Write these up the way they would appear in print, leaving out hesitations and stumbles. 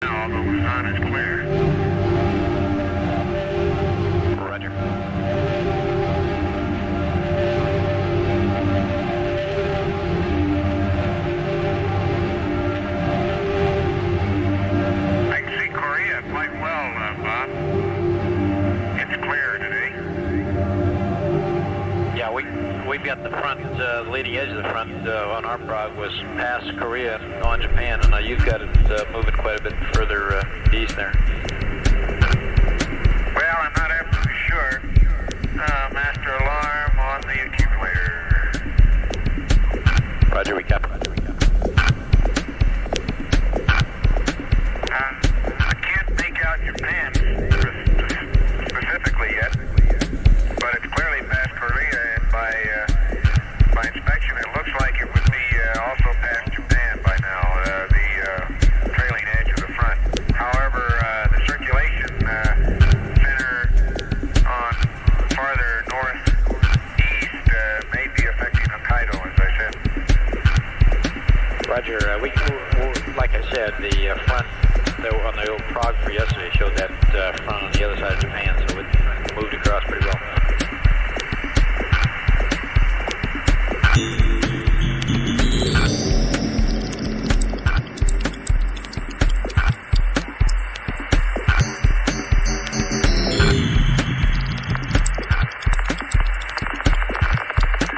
All the Luzon is clear. Roger. I can see Korea quite well, Bob. It's clear today. Yeah, we've got the front, the leading edge of the front on our prog was past Korea on Japan, and you've got it moving quite a bit further east there. Well, I'm not absolutely sure. Master alarm on the accumulator. Roger, we copy. I can't make out Japan specifically yet, but it's clearly past Korea, and by inspection, it looks like it would be also past Japan by now, the trailing edge of the front. However, the circulation center on farther northeast may be affecting Hokkaido, as I said. Roger, like I said, the front on the old prog for yesterday showed that front on the other side of Japan, so it moved across pretty well.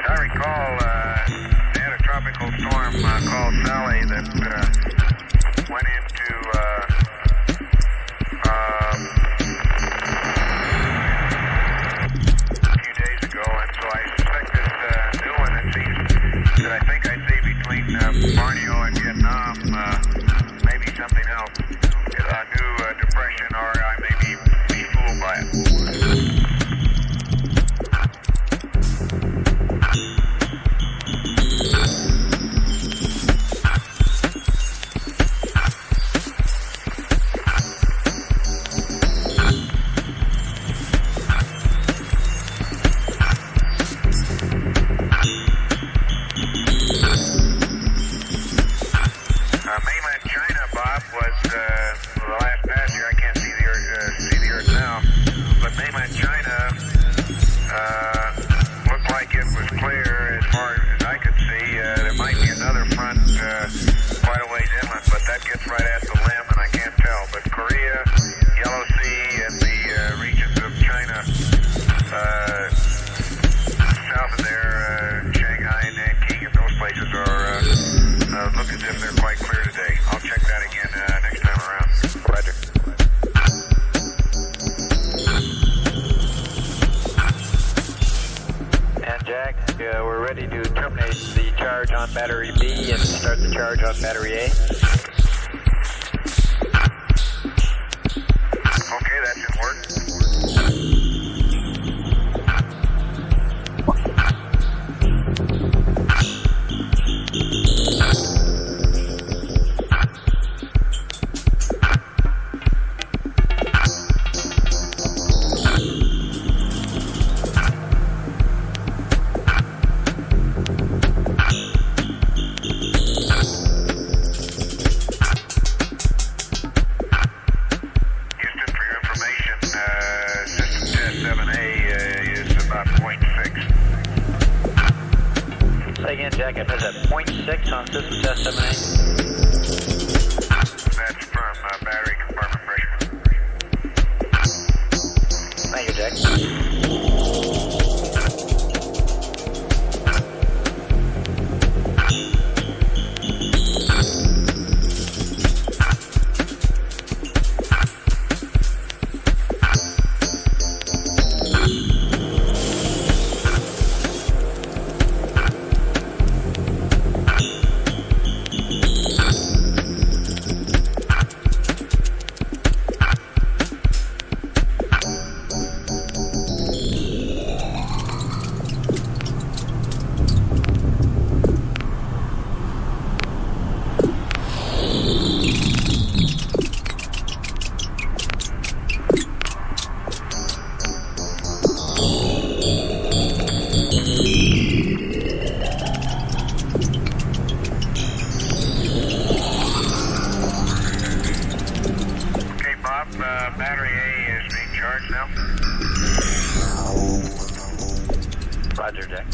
I recall they had a tropical storm called Sally that went into a few days ago, and so I suspect this new one that I think I see between Borneo and Vietnam may be something else. It's a new depression, or I may be fooled by it. Mainland China, Bob, was the last pass here. I can't see the Earth now, but mainland China looked like it was clear as far as I could see. There might be another front quite a ways inland, but that gets right at the limb, and I can't tell. But Korea, Yellow Sea, and the regions of China south of there, Shanghai and Nanking, and those places are look as if they're quite clear today. I'll check that again next time around. Roger. And Jack, we're ready to terminate the charge on battery B and start the charge on battery A. Okay, that should work. Houston, for your information, system test 7A is about 0.6. Say again, Jack, I missed that. 0.6 on system test 7A. That's from battery compartment pressure. Thank you, Jack. Bob, battery A is being charged now. Roger, Jack.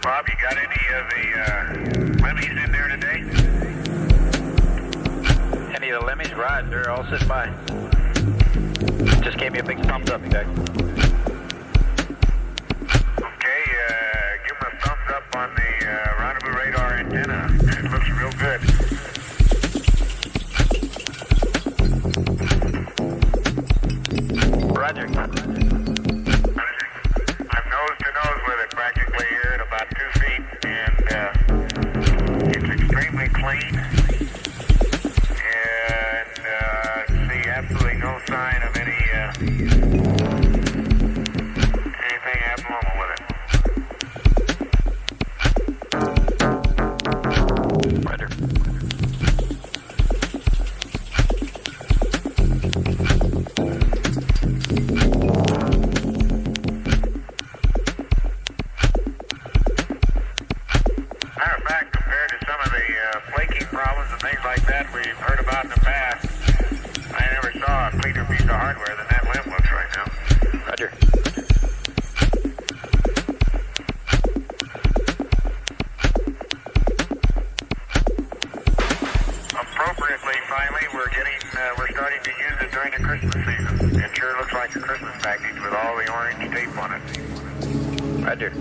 Bob, you got any of the lemmies in there today? Any of the lemmies? Right, they're all sitting by. Just gave me a big thumbs up, Jack. Okay, give them a thumbs up on the rendezvous radar antenna. It looks real good. Roger. I'm nose to nose with it practically here at about 2 feet, and it's extremely clean, and see absolutely no sign of anything abnormal with it. Roger. Matter of fact, compared to some of the flaking problems and things like that we've heard about in the past, I never saw a cleaner piece of hardware than that limb looks right now. Roger. Appropriately, finally, we're starting to use it during the Christmas season. It sure looks like a Christmas package with all the orange tape on it. Roger.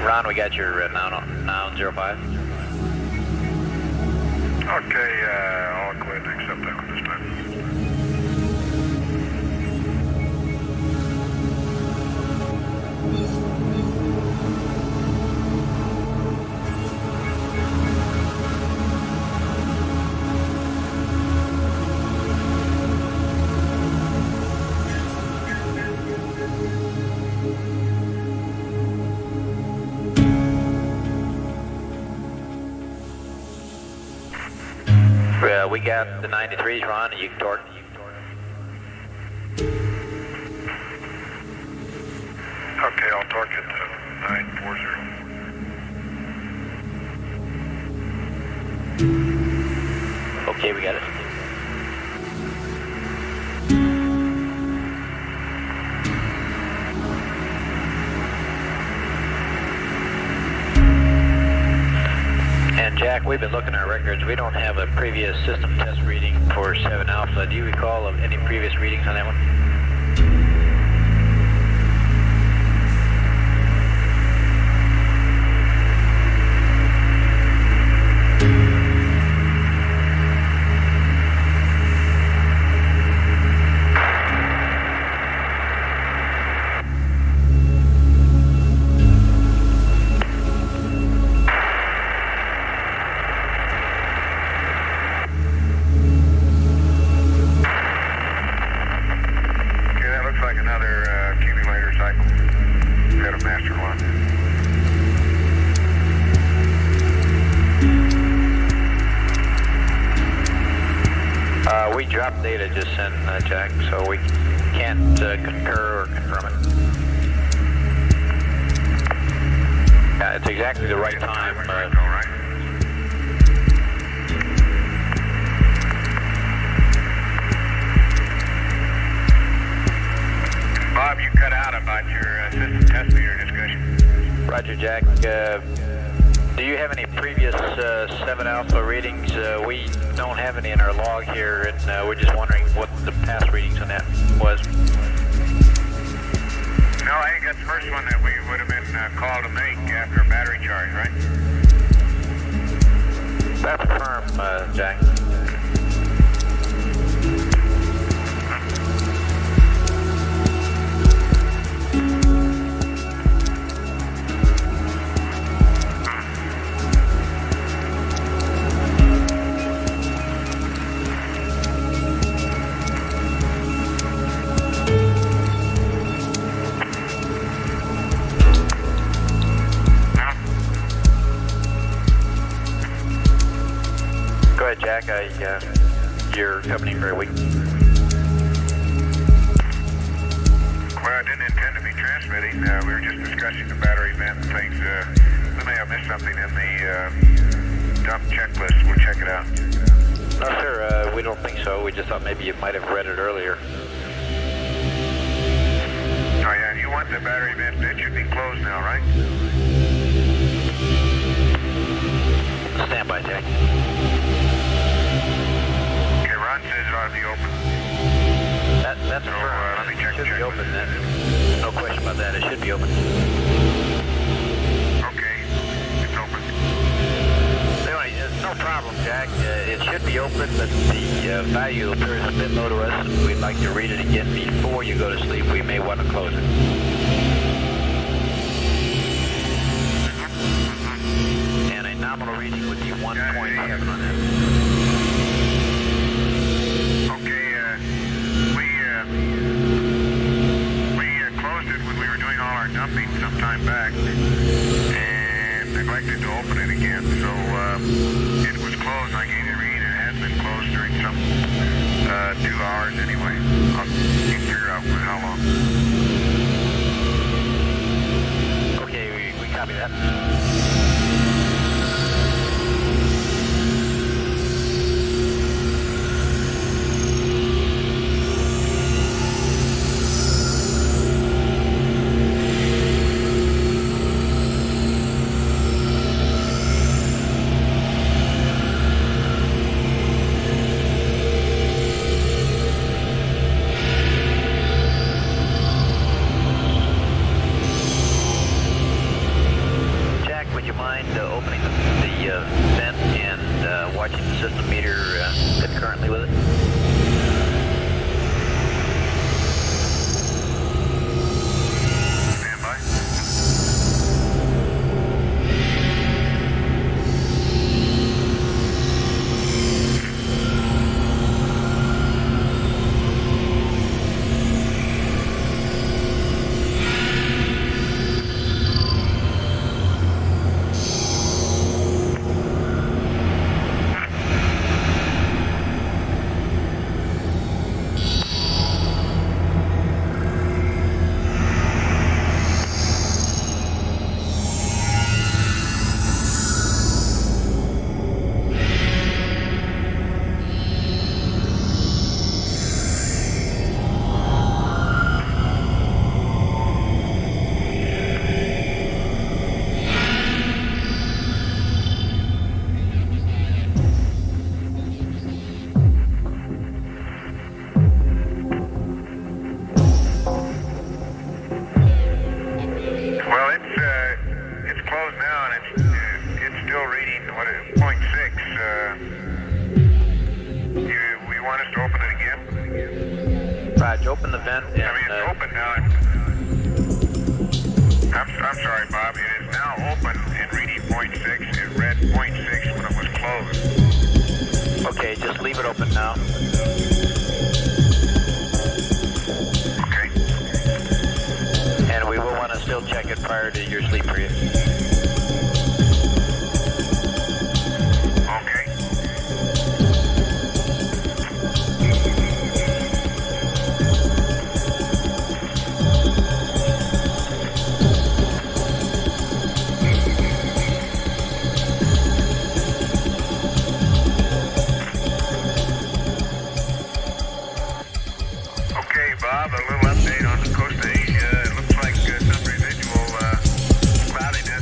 Ron, we got your noun 05. Okay, I'll go ahead and accept that one this time. We got the 93s, Ron, and you can torque. Okay, I'll torque it to 940. Okay, we got it. And Jack, we've been looking at our records. We don't have a previous system test reading for 7 Alpha. Do you recall of any previous readings on that one? We dropped data just in, Jack, so we can't concur or confirm it. Yeah, it's exactly the right time. Bob, you cut out about your system test meter discussion. Roger, Jack. Do you have any previous 7 Alpha readings? We don't have any in our log here, and we're just wondering what the past readings on that was. No, I think that's the first one that we would have been called to make after a battery charge, right? That's firm, Jack. Jack. You're coming in very weak. Well, I didn't intend to be transmitting. We were just discussing the battery vent and things. We may have missed something in the dump checklist. We'll check it out. No, sir, we don't think so. We just thought maybe you might have read it earlier. Oh, yeah, you want the battery vent? It should be closed now, right? Stand by, Jack. Okay, Ron says it ought to be open. That's So, confirmed. let me check It should the be open checklist. then. No question about that. It should be open. Okay, it's open. Anyway, no problem, Jack. It should be open, but the value appears a bit low to us. We'd like to read it again before you go to sleep. We may want to close it. And a nominal reading would be 1.7 on that. Okay, we closed it when we were doing all our dumping some time back and neglected to open it again. So it was closed. I gave you a read. It has been closed during some 2 hours anyway. I'll figure out for how long. Okay, we copy that. Opening the vent and watching the system meter concurrently with it. Stand by. Open the vent and... it's open now. I'm sorry, Bob. It is now open and reading 0.6. It read 0.6 when it was closed. Okay, just leave it open now. Okay. And we will want to still check it prior to your sleep period. Bob, a little update on the coast of Asia. It looks like some residual cloudiness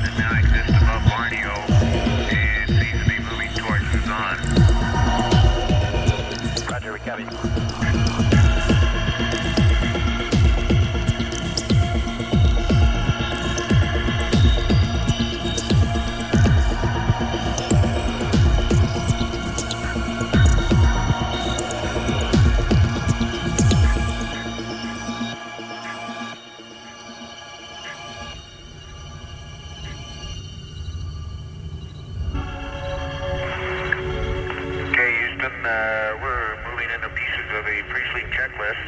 that now exists above Borneo and seems to be moving towards Luzon. Roger, we copy. We're moving into pieces of a pre-sleep checklist.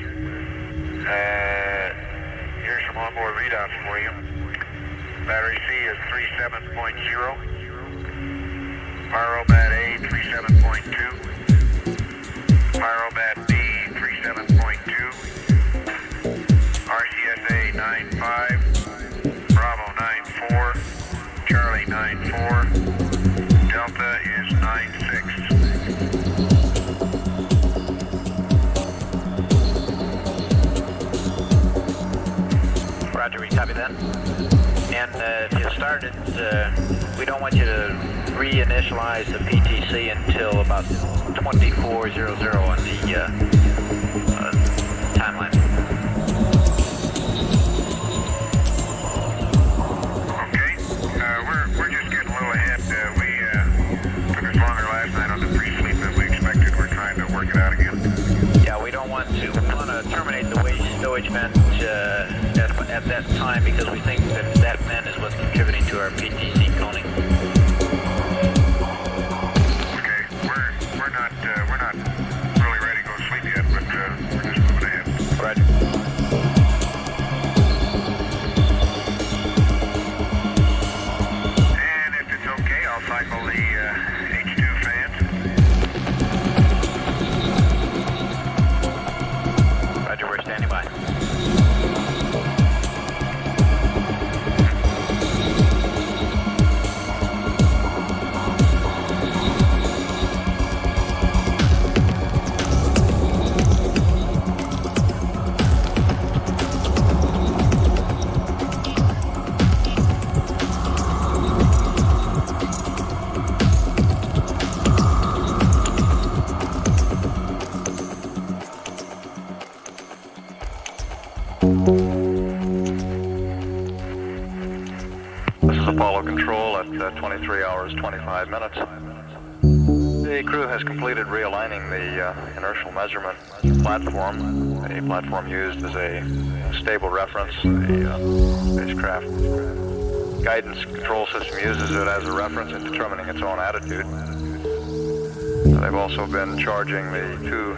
Here's some onboard readouts for you. Battery C is 37.0. Pyrobat A 37.2. Pyrobat B 37.2. RCSA 95. Bravo 94. Charlie 94. Delta is 96. Roger, we copy that. And if you started, we don't want you to reinitialize the PTC until about 2400 on the timeline. Okay, we're just getting a little ahead. We took us longer last night on the pre-sleep than we expected. We're trying to work it out again. Yeah, we don't want to terminate the waste stowage vent at that time because we think that that vent is what's contributing to our PTC coning. Okay, we're not really ready to go to sleep yet, but we're just moving ahead. Roger. And if it's okay, I'll cycle the H2 fans. Roger, we're standing by. This is Apollo Control at 23 hours 25 minutes. The crew has completed realigning the inertial measurement platform, a platform used as a stable reference. The spacecraft guidance control system uses it as a reference in determining its own attitude. They've also been charging the two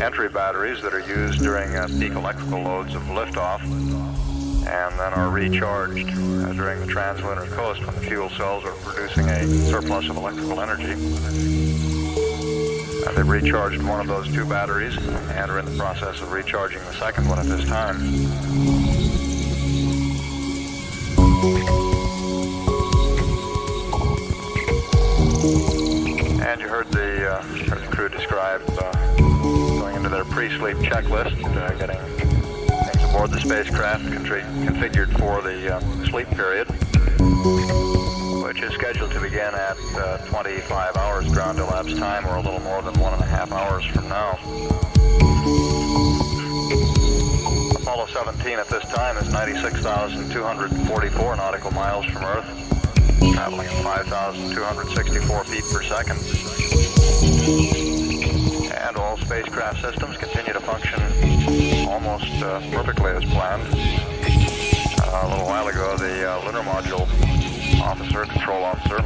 entry batteries that are used during peak electrical loads of liftoff, and then are recharged during the translunar coast when the fuel cells are producing a surplus of electrical energy. They've recharged one of those two batteries and are in the process of recharging the second one at this time. And you heard the crew describe going into their pre-sleep checklist, getting things aboard the spacecraft configured for the sleep period, which is scheduled to begin at 25 hours ground elapsed time, or a little more than 1.5 hours from now. Apollo 17 at this time is 96,244 nautical miles from Earth, traveling at 5,264 feet per second. And all spacecraft systems continue to function almost perfectly as planned. A little while ago, the lunar module control officer,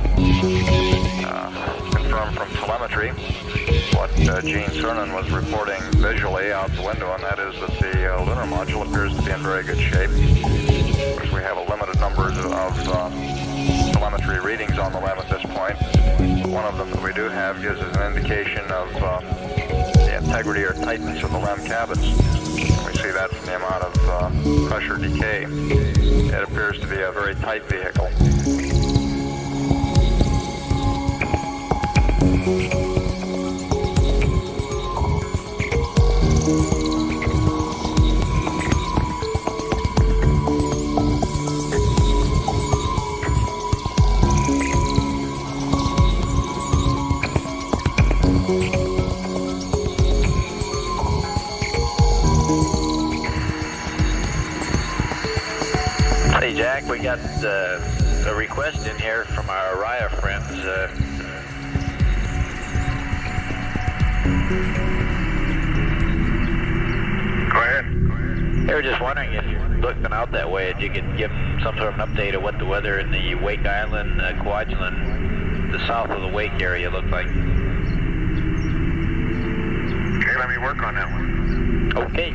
confirmed from telemetry what Gene Cernan was reporting visually out the window, and that is that the lunar module appears to be in very good shape. Of course, we have a limited number of telemetry readings on the LEM at this point. One of them that we do have gives us an indication of the integrity or tightness of the LEM cabins. We see that from the amount of pressure decay. It appears to be a very tight vehicle. Hey Jack, we got a request in here from our Araya friends. Go ahead. They were just wondering if you're looking out that way, if you could give them some sort of an update of what the weather in the Wake Island, Kwajalein, the south of the Wake area looked like. Okay, let me work on that one. Okay.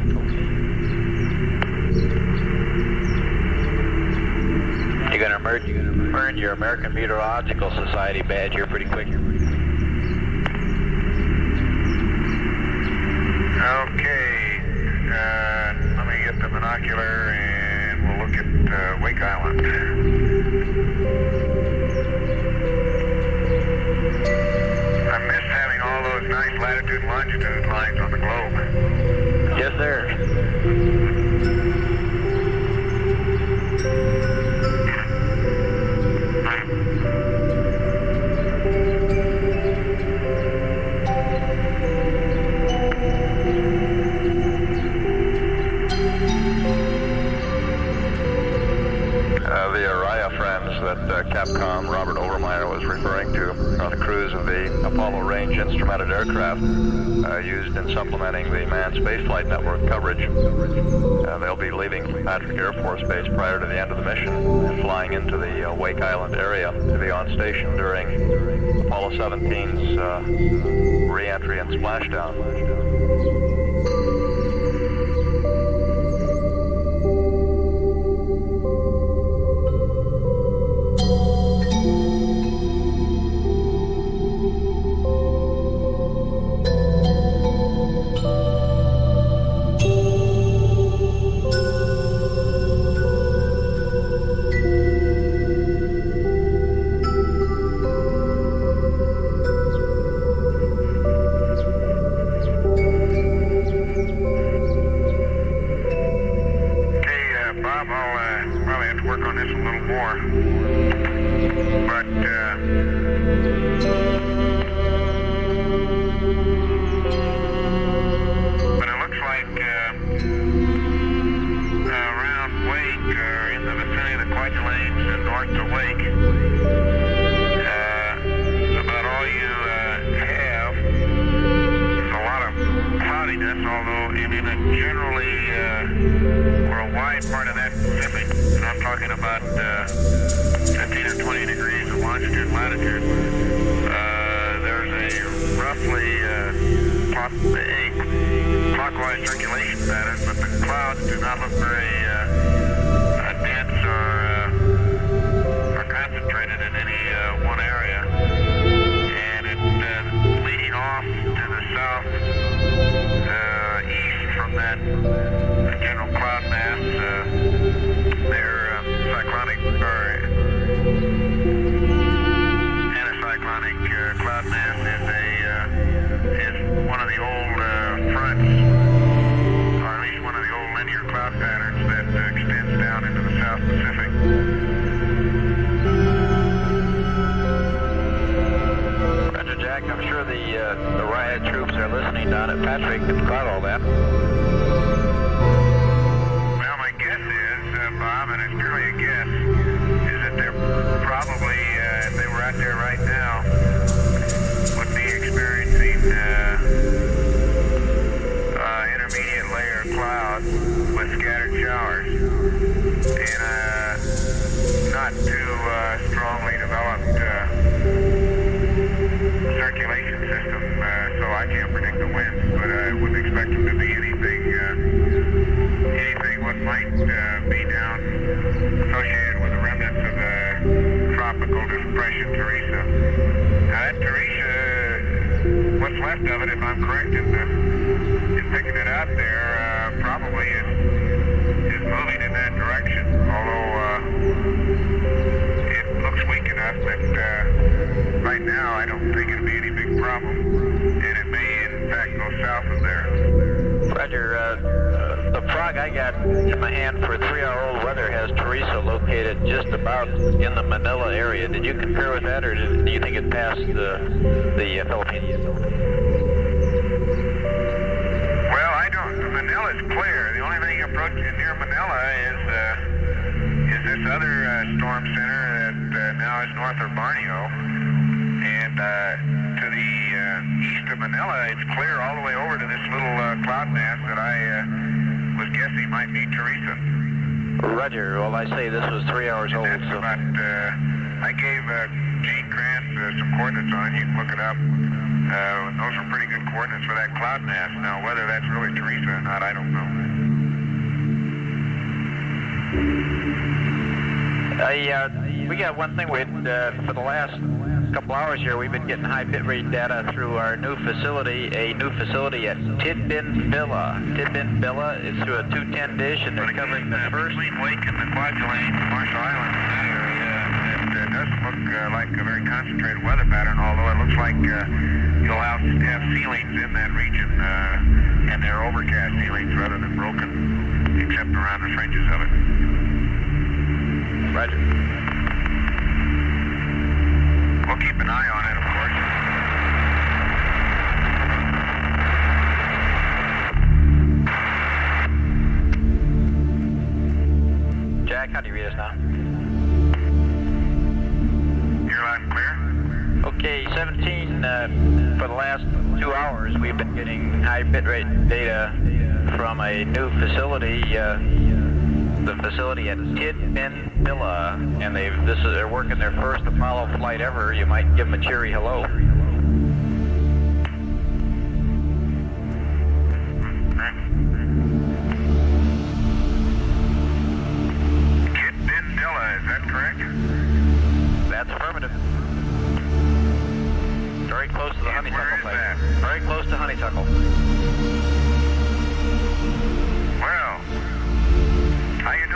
You're going to earn your American Meteorological Society badge here pretty quick. Okay, let me get the binocular and we'll look at Wake Island. I miss having all those nice latitude and longitude lines on the globe. Yes, sir. The Araya friends that Capcom Robert Overmeyer was referring to are the crews of the Apollo range instrumented aircraft used in supplementing the manned spaceflight network coverage. They'll be leaving Patrick Air Force Base prior to the end of the mission and flying into the Wake Island area to be on station during Apollo 17's re-entry and splashdown. Bob, I'll probably have to work on this a little more. But, it looks like around Wake, or in the vicinity of the Kwajalein and north of Wake, about all you have is a lot of cloudiness, although in a generally or a wide part of that Pacific, and I'm talking about 15 or 20 degrees of longitude and latitude, there's a roughly clockwise circulation pattern, but the clouds do not look very dense or concentrated in any one area. And it leading off to the south east from that general cloud mass, their cyclonic or anticyclonic cloud mass is one of the old fronts, or at least one of the old linear cloud patterns that extends down into the South Pacific. Roger, Jack. I'm sure the riot troops are listening down at Patrick and caught all that. Well, my guess is, Bob, and it's purely a guess, is that they're probably, if they were out there right now, would be experiencing intermediate layer clouds with scattered showers in a not too strongly developed circulation system, so I can't predict the winds, but I wouldn't expect them to be anything what might be down associated with the remnants of the tropical depression Teresa. Now that Teresa, what's left of it, if I'm correct in picking it out there, probably is moving in that direction, although it looks weak enough that right now I don't think it'll be any big problem, and it may in fact go south of there. Roger. The frog I got in my hand for 3-hour-old weather has Teresa located just about in the Manila area. Did you concur with that, or do you think it passed the Philippines? Well, I don't. Manila's clear. The only thing approaching near Manila is this other storm center that now is north of Borneo, and to the east of Manila, it's clear all the way over to this little cloud mass that I was guessing might be Teresa. Roger. Well, I say this was 3 hours old. That's so about. I gave Gene Krantz some coordinates on it. You can look it up. Those are pretty good coordinates for that cloud mass. Now, whether that's really Teresa or not, I don't know. We got one thing. For the last couple hours here, we've been getting high bit rate data through our new facility, a new facility at Tidbin Villa. Tidbin Villa is through a 210 dish, and they're covering the first. Between Wake and the Kwajalein, Marshall Islands, in that area, it doesn't look like a very concentrated weather pattern, although it looks like you'll have ceilings in that region, and they're overcast ceilings rather than broken, except around the fringes of it. Roger. We'll keep an eye on it, of course. Jack, how do you read us now? You're loud and clear? Okay, 17, for the last 2 hours, we've been getting high bit rate data from a new facility, the facility at Tidbin Villa, and they're working their first Apollo flight ever. You might give them a cheery hello. Tidbin Villa, is that correct? That's affirmative. Very close to the honeysuckle where is place. that? Very close to honeysuckle. Well, how you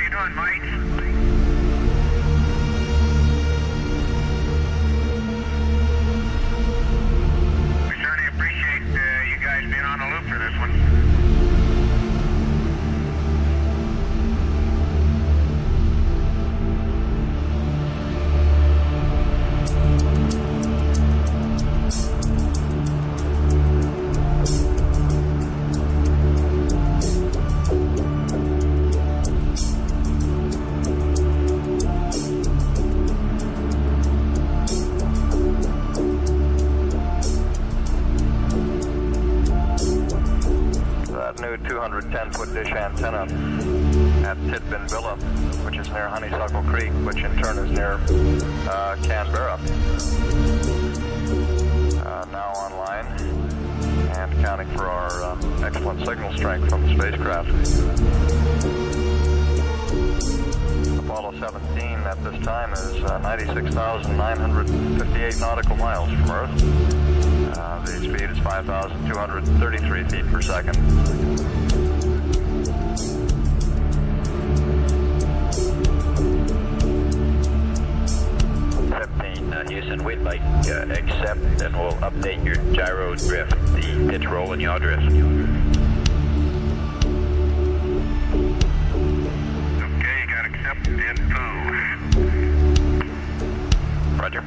doing, Mike? We certainly appreciate you guys being on the loop for this one. New 210-foot dish antenna at Tidbin Villa, which is near Honeysuckle Creek, which in turn is near Canberra. Now online and accounting for our excellent signal strength from the spacecraft. Apollo 17 at this time is 96,958 nautical miles from Earth. The speed is 5,233 feet per second. Houston, we'd like accept, and we'll update your gyro drift, the pitch roll and yaw drift. Okay, you got accepted info. Roger.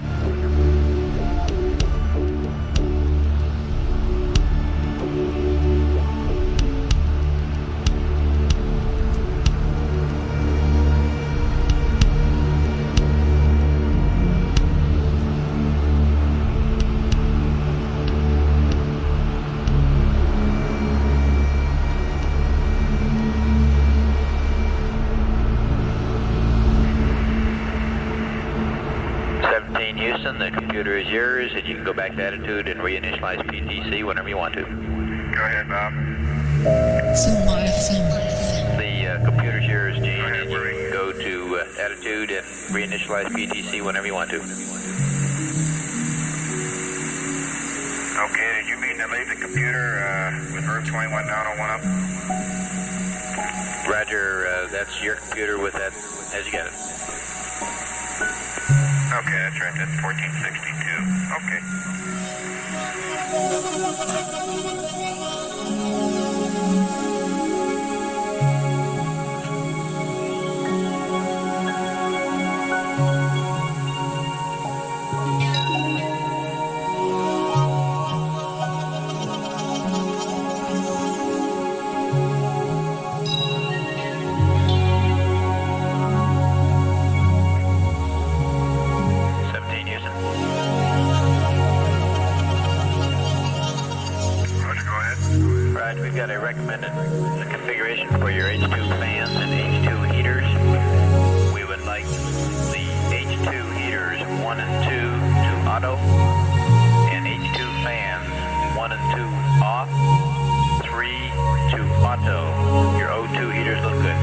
Houston, the computer is yours, and you can go back to attitude and reinitialize PTC whenever you want to. Go ahead, Bob. The computer's yours, Gene, and you can go to attitude and reinitialize PTC whenever you want to. Okay, did you mean to leave the computer with verb 21 down on 1 up? Roger, that's your computer with that as you get it. Okay, that's right. That's 1462. Okay. 1 and 2 to auto, and H2 fans 1 and 2 off, 3 to auto. Your O2 heaters look good.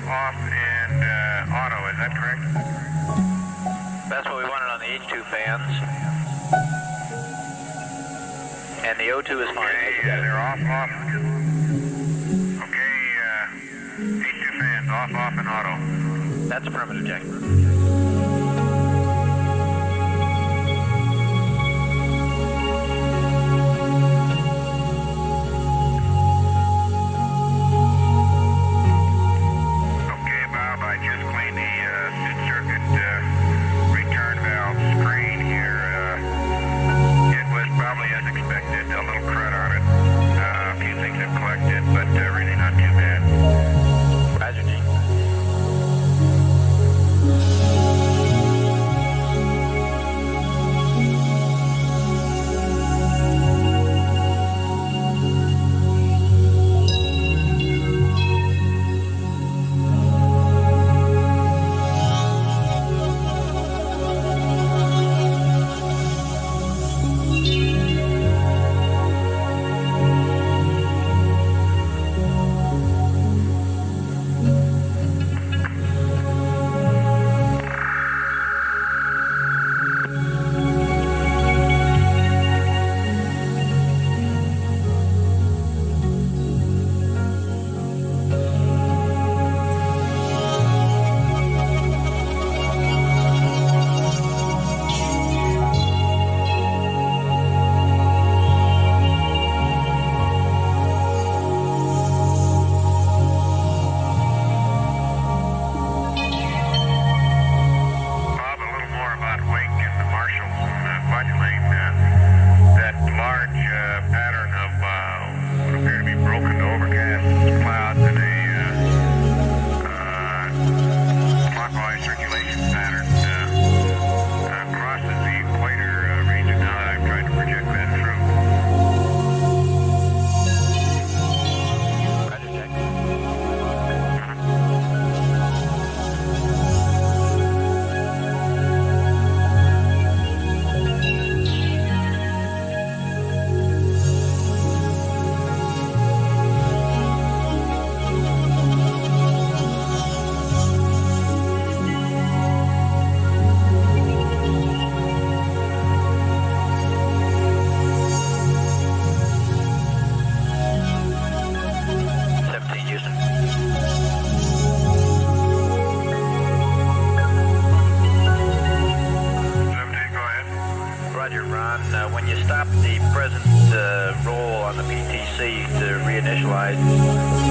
Off, and auto, is that correct? That's what we wanted on the H2 fans. And the O2 is fine. Okay, they're off. Okay, H2 fans, off, and auto. That's affirmative, Jack.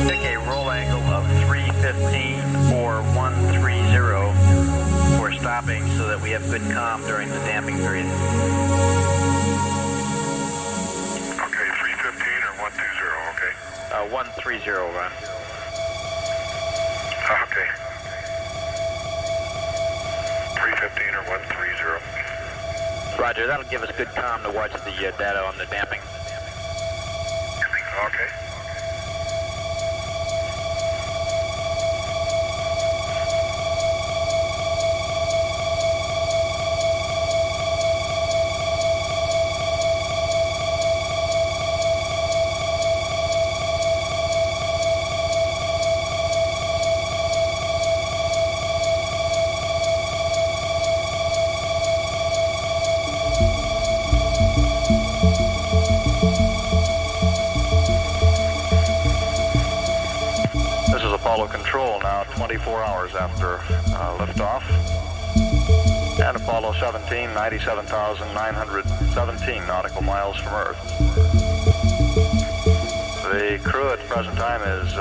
Pick a roll angle of 315 or 130 for stopping so that we have good comm during the damping period. Okay, 315 or 120, okay? 130, Ron. Okay. 315 or 130. Roger, that'll give us good comm to watch the data on the damping. Okay. Apollo control now 24 hours after liftoff. And Apollo 17, 97,917 nautical miles from Earth. The crew at the present time is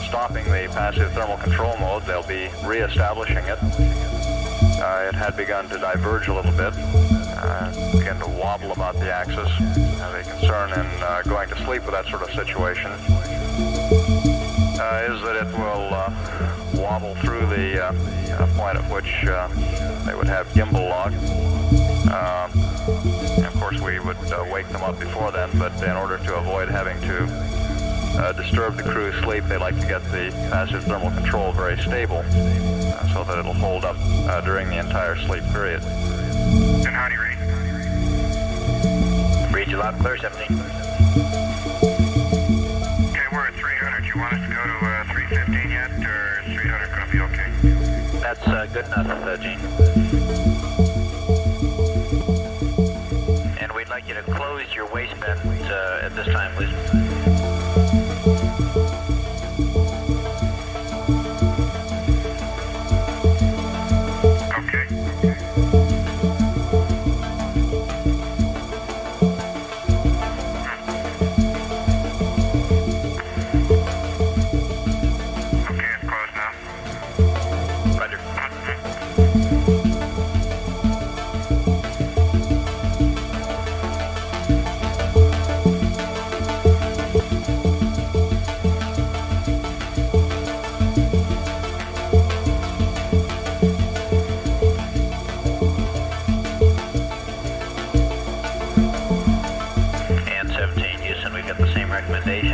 stopping the passive thermal control mode. They'll be re-establishing it. It had begun to diverge a little bit, begin to wobble about the axis. The concern in going to sleep with that sort of situation is that it will wobble through the point at which they would have gimbal lock. And of course, we would wake them up before then, but in order to avoid having to disturb the crew's sleep, they like to get the passive thermal control very stable so that it'll hold up during the entire sleep period. And how do you read? Read you loud and clear, 17. Okay, we're at 300. You want us to go to 315 yet, or is 300 going to be okay? That's good enough, Gene. And we'd like you to close your waistband at this time, please. Recommendation